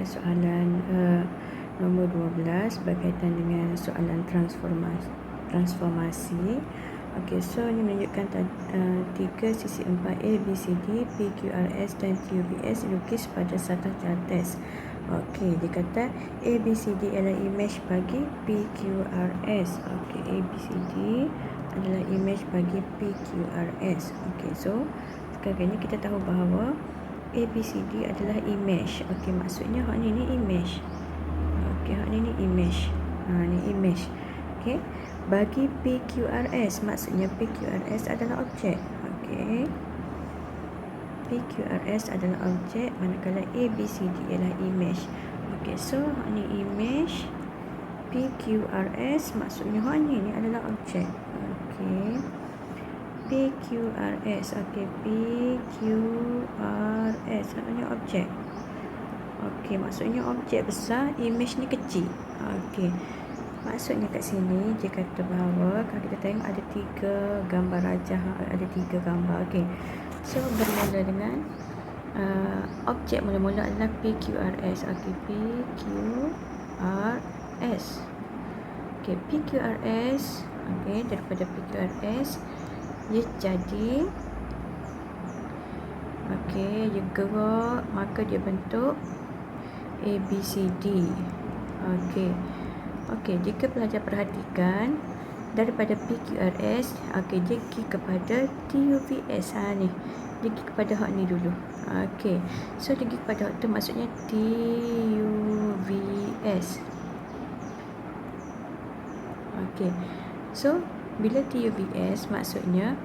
soalan nombor 12 berkaitan dengan soalan transformasi. Okey, so ini menunjukkan tiga sisi 4 A, B, C, D, P, Q, R, S dan Q, V, S dilukis pada satah cartes. Okey, dia kata A, B, C, D adalah imej bagi P, Q, R, S. Okey, A, B, C, D adalah imej bagi P, Q, R, S. Okey, so sekarang ini kita tahu bahawa A, B, C, D adalah imej. Okey, maksudnya hak ni imej. Okey, hak ni imej. Ni imej. Okey. Bagi P, Q, R, S, maksudnya P, Q, R, S adalah objek. Okey. P, Q, R, S adalah objek, manakala A, B, C, D ialah imej. Okey, so hak ni imej. P, Q, R, S maksudnya hak ni adalah objek. Okey. P, Q, R, S. Okey, P, Q, R, S maksudnya objek. Okey, maksudnya objek besar, imej ni kecil. Okey. Maksudnya kat sini dia kata bahawa kalau kita tengok ada tiga gambar rajah, ada tiga gambar. Okey. So bermula dengan objek mula-mula adalah P, Q, R, S. Okey, P, Q, R, S. Okey, P, Q, R, S. Okey, daripada P, Q, R, S dia jadi dia gerak, maka dia bentuk A, B, C, D. Okey, jika pelajar perhatikan daripada P, Q, R, S, dia pergi kepada T, U, V, S. Ni dia pergi kepada hak ni dulu. Okey, so dia pergi kepada hak tu, maksudnya T, U, V, S. Okey, so bila T, U, V, S maksudnya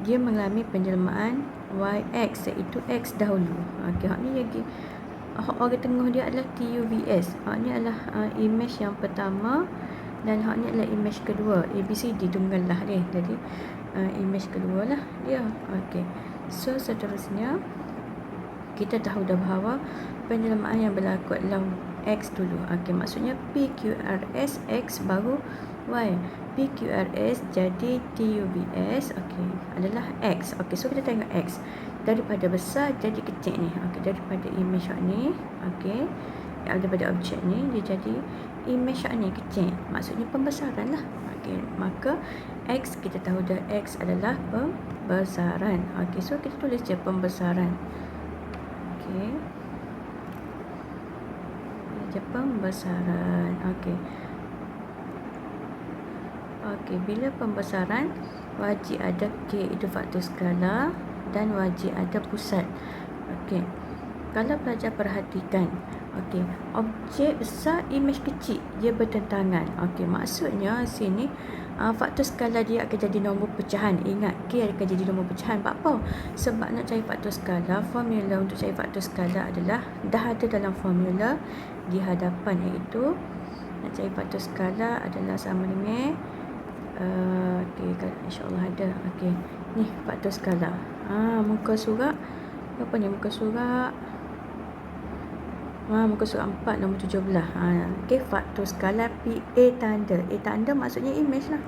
dia mengalami penjelmaan Y, X, iaitu X dahulu. Okey, hak ni lagi orang tengah dia adalah T, U, V, S. Hak ni adalah imej yang pertama dan hak ni adalah imej kedua. A, B, C, D tunggal lah ni. Jadi imej kedua lah dia. Okey, so seterusnya kita tahu dah bahawa penjelmaan yang berlaku adalah X dulu. Okey, maksudnya P, Q, R, S, X baru Y. P, Q, R, S jadi T, U, V, S. Okey, adalah X. Okey, so kita tengok X daripada besar jadi kecil ni. Okey, daripada imej ni, okey, daripada objek ni dia jadi imej ni kecil. Maksudnya pembesaran lah. Okey, maka X kita tahu dah X adalah pembesaran. Okey, so kita tulis je pembesaran. Okey, je pembesaran. Okey, bila pembesaran wajib ada K, itu faktor skala, dan wajib ada pusat. Okey, kalau pelajar perhatikan, okey, objek besar, imej kecil, dia bertentangan. Okey, maksudnya sini faktor skala dia akan jadi nombor pecahan. Ingat, K akan jadi nombor pecahan. Apa? Sebab nak cari faktor skala, formula untuk cari faktor skala adalah dah ada dalam formula di hadapan, iaitu nak cari faktor skala adalah sama dengan insya-Allah ada. Okey, ni faktor skala. Muka surat apa ni? Muka surat muka surat 4 nombor 17. Okey, faktor skala P, A tanda. A tanda maksudnya imej lah.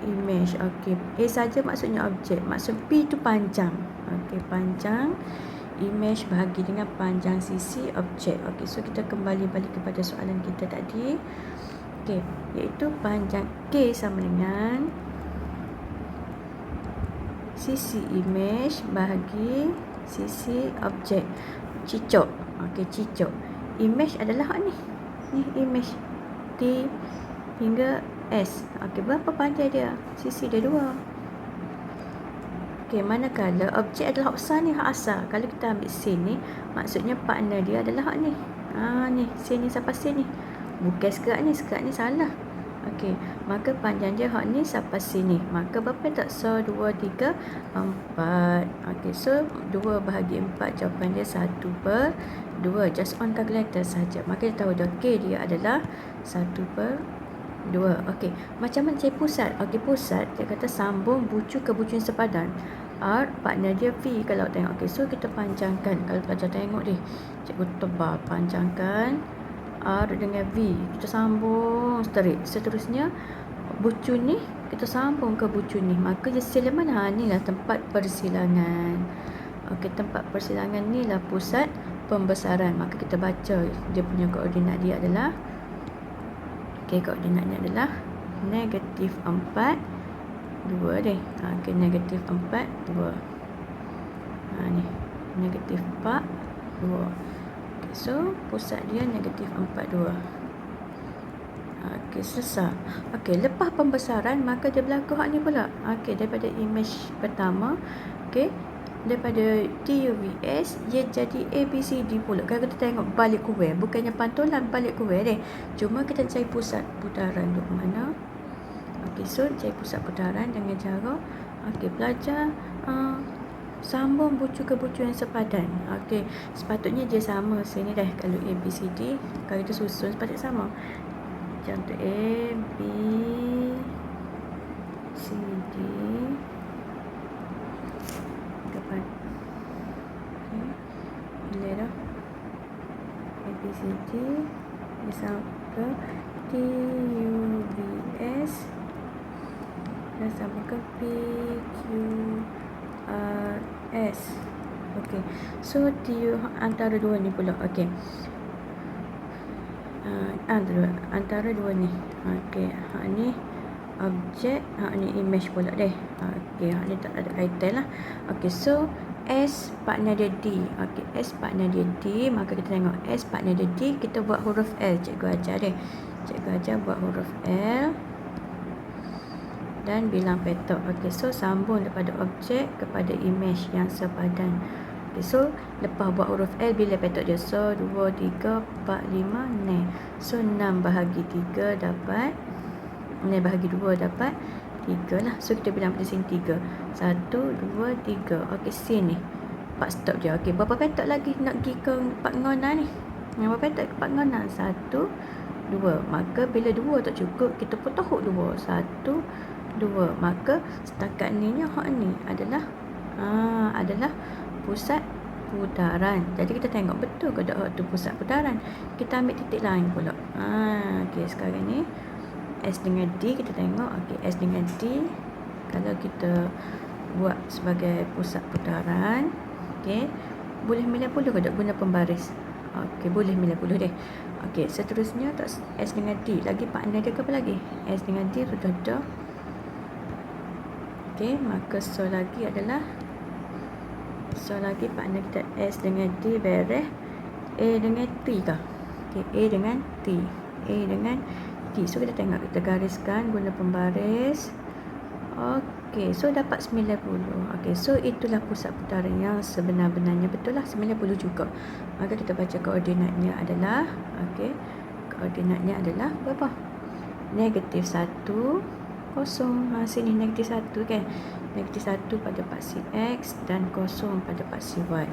Imej. Okey, A saja maksudnya objek. Maksud P tu panjang. Okey, panjang imej bahagi dengan panjang sisi objek. Okey, so kita kembali balik kepada soalan kita tadi. Okey, iaitu panjang K sama dengan sisi imej bahagi sisi objek. Cicok. Okey, cicok. Imej adalah ni. Ni imej T hingga S. Okey, berapa panjang dia? Sisi dia 2. Okey, manakala objek adalah hak besar ni, hak asal. Kalau kita ambil sin ni, maksudnya partner dia adalah hak ni. Ni, sin ni sampai sin ni. Bukan sekerat ni salah. Okey, maka panjang dia hak ni sampai sini. Maka berapa tak? So 2, 3, 4. Okey, so 2 bahagi 4, jawapan dia 1/2. Just on calculator saja. Maka kita tahu dah K dia adalah 1/2. Okey, macam mana cari pusat? Okey, pusat dia kata sambung bucu ke bucu yang sepadan. R partner dia V kalau tengok. Okey, so kita panjangkan. Kalau pelajar tengok ni, cikgu tebal panjangkan R dengan V, kita sambung straight. Seterusnya bucu ni kita sambung ke bucu ni, maka dia sila mana? Ni lah tempat persilangan. Okey, tempat persilangan ni lah pusat pembesaran. Maka kita baca dia punya koordinat dia adalah, koordinatnya adalah negatif 4, 2 deh. Negatif 4, 2. Ni negatif 4, 2. So pusat dia negatif 4, 2. Selesai. Lepas pembesaran maka dia berlaku hak ni pula. Daripada image pertama, daripada TUVS ia jadi ABCD pula. Kalau kita tengok balik kuil, bukannya pantulan balik kuil deh. Cuma kita cari pusat putaran duk mana. So cari pusat putaran dengan cara belajar sambung bucu ke bucu yang sepadan. Sepatutnya dia sama sini dah. Kalau ABCD, kalau kita susun sepatutnya sama. Contoh A, B, C, D. Dapat. Bila dah A, B, C, D disambung ke T, U, V, S dan sambung ke P, Q, R, S. So T antara dua ni pula. Antara dua ni. Hak ni objek, hak ni image pula deh. Hak ni tak ada kaitan lah. So S partner dia D. S partner dia D. Maka kita tengok S partner dia D, kita buat huruf L. Cikgu ajar deh. Cikgu ajar buat huruf L dan bilang petok. So sambung daripada objek kepada image yang sepadan. So lepas buat huruf L, bila petok dia? So 2, 3, 4, 5, 6. So 6 bahagi 3 dapat 6 bahagi 2 dapat 3 lah. So kita bilang pada sini 3. 1, 2, 3. Sini 4 stop je. Berapa petok lagi nak pergi ke 4 ngona ni? Berapa petok ke 4 ngona? 1, 2. Maka bila 2 tak cukup, kita pun tahu 2. 1, 2. Maka setakat ni hak ni adalah pusat putaran. Jadi kita tengok betul ke tak tu pusat putaran. Kita ambil titik lain pula. Sekarang ni S dengan D kita tengok. S dengan D kalau kita buat sebagai pusat putaran, boleh 90 ke tak guna pembaris? Boleh 90 deh. Seterusnya S dengan D lagi partner dia ke apa lagi? S dengan D sudah dah. Maka lagi partner kita S dengan D beres. A dengan T kah? A dengan T. A dengan T. So kita tengok, kita gariskan guna pembaris. So dapat 90. So itulah pusat putaran yang sebenar-benarnya. Betul lah 90 juga. Maka kita baca koordinatnya adalah koordinatnya adalah berapa? Negatif 1, 0. Sini negatif 1 kan. Negatif 1 pada paksi X dan 0 pada paksi Y.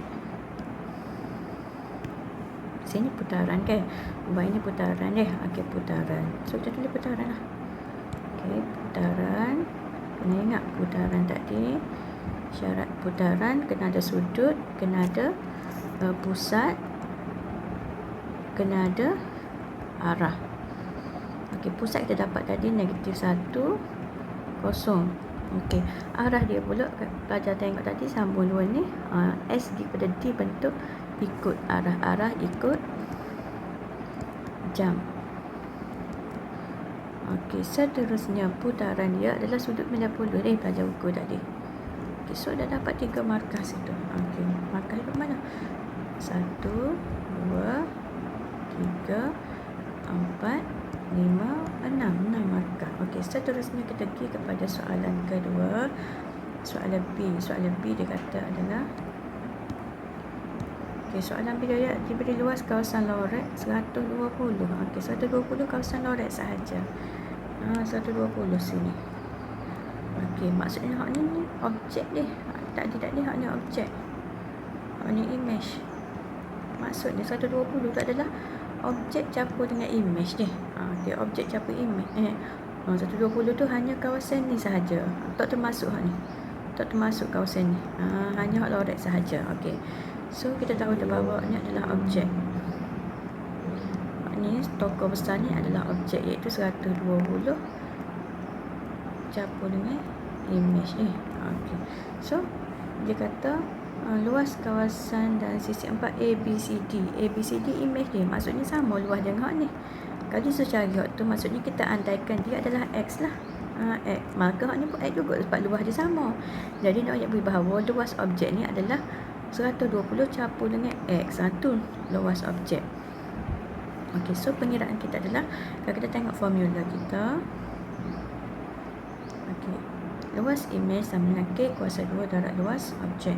Sini putaran kan. Y ni putaran deh. Putaran. So kita tulis putaran lah. Putaran. Kena ingat putaran tadi. Syarat putaran kena ada sudut, kena ada pusat, kena ada arah. Pusat kita dapat tadi negatif 1, 0. Arah dia pula pelajar tengok tadi sambung dua ni. S kepada D bentuk ikut arah ikut jam. Seterusnya putaran dia adalah sudut 90 ni pelajar ukur tadi. So dah dapat 3 markas itu. Markas itu mana? 1, 2, 3, 4, 5, 6 markah. Seterusnya kita pergi kepada soalan kedua. Soalan B dia kata adalah soalan B dia diberi luas kawasan lorek 120. 120 kawasan lorek sahaja. 120 sini. Maksudnya hak ni objek dia. Tak ada hak ni objek. Hak ni image. Maksudnya 120 tu adalah objek campur dengan image dia. Objek campur image. 120 tu hanya kawasan ni sahaja. Tak termasuk hak ni. Tak termasuk kawasan ni. Hanya hak lorek sahaja. So kita tahu dah bahawa ni adalah objek. Ni tokoh besar ni adalah objek, iaitu 120 campur dengan image ni. So dia kata luas kawasan dan sisi 4 ABCD. ABCD imej dia maksudnya sama luas dengan hak ni. Kalau disuruh cari hak tu maksudnya kita andaikan dia adalah X lah. X. Maka hak ni pun X juga sebab luas dia sama. Jadi nak beri bahawa luas objek ni adalah 120 campur dengan X. Satu luas objek. Okey, so pengiraan kita adalah kalau kita tengok formula kita. Okey. Luas imej sama dengan K kuasa 2 darab luas objek.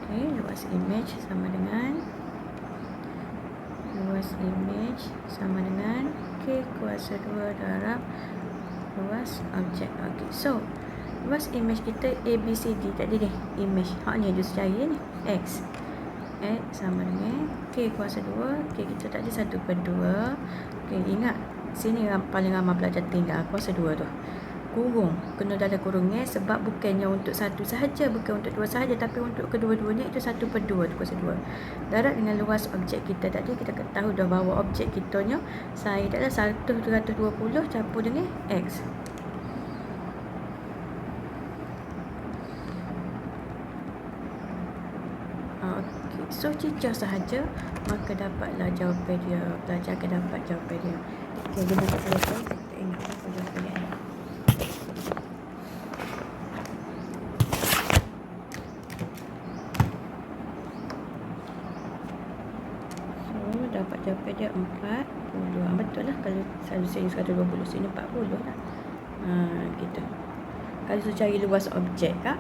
Okey, luas imej sama dengan K kuasa 2 darab luas objek. Okey, so luas imej kita ABCD tadi ni, imej. Hak ni dia cari ni, X. X sama dengan K kuasa 2. K kita tadi 1/2. Okey, ingat sini paling ramai pelajar tinggal kuasa 2 tu. Kurung, kena dalam kurungnya sebab bukannya untuk satu sahaja, bukan untuk dua sahaja, tapi untuk kedua-duanya itu 1/2 tu kuasa 2. Darab dengan luas objek kita tadi, kita tahu dah bahawa objek kitanya saya adalah 120 campur dengan X. Okey, so cicah sahaja maka dapatlah jawapan dia. Pelajar akan dapat jawapan dia. Okey, dia nak selesai, kita ingat apa jawapan dia. Dapat jawapan dia 40. Betul lah, kalau selalu sini 120, sini 40 lah. Gitu. Kalau suruh cari luas objek kak,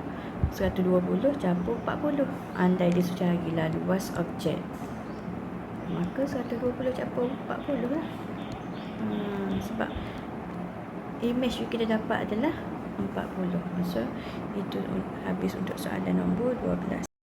120 campur 40. Andai dia suruh carilah luas objek, maka 120 campur 40 lah. Sebab imej kita dapat adalah 40. So itu habis untuk soalan nombor 12.